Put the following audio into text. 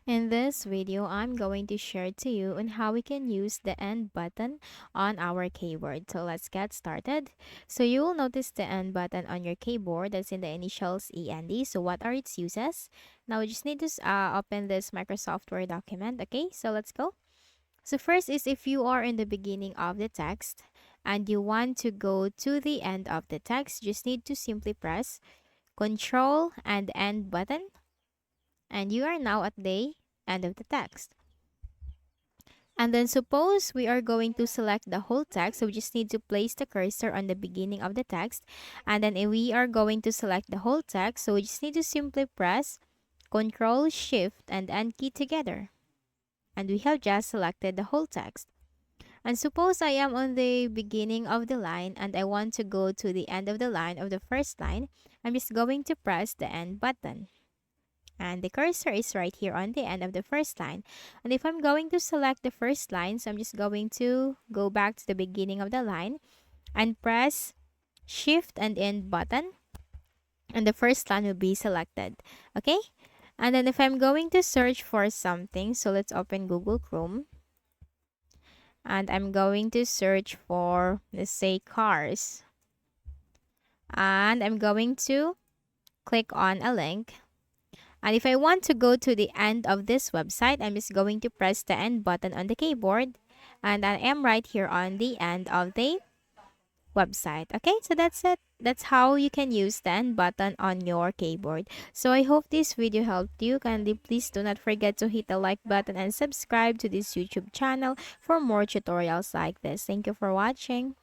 In this video, I'm going to share to you on how we can use the end button on our keyboard. So let's get started. So you will notice the end button on your keyboard that's in the initials END. So what are its uses? Now we just need to open this Microsoft Word document. Okay, so let's go. So first is if you are in the beginning of the text and you want to go to the end of the text, you just need to simply press Control and End button, and you are now at the end of the text. And then suppose we are going to select the whole text, so we just need to place the cursor on the beginning of the text. And then if we are going to select the whole text, so we just need to simply press Control, Shift, and End key together. And we have just selected the whole text. And suppose I am on the beginning of the line and I want to go to the end of the line of the first line, I'm just going to press the End button. And the cursor is right here on the end of the first line. And if I'm going to select the first line, so I'm just going to go back to the beginning of the line and press Shift and End button. And the first line will be selected. Okay? And then if I'm going to search for something, so let's open Google Chrome. And I'm going to search for, let's say, cars. And I'm going to click on a link. And if I want to go to the end of this website, I'm just going to press the end button on the keyboard. And I am right here on the end of the website. Okay, so that's it. That's how you can use the end button on your keyboard. So I hope this video helped you. Kindly please do not forget to hit the like button and subscribe to this YouTube channel for more tutorials like this. Thank you for watching.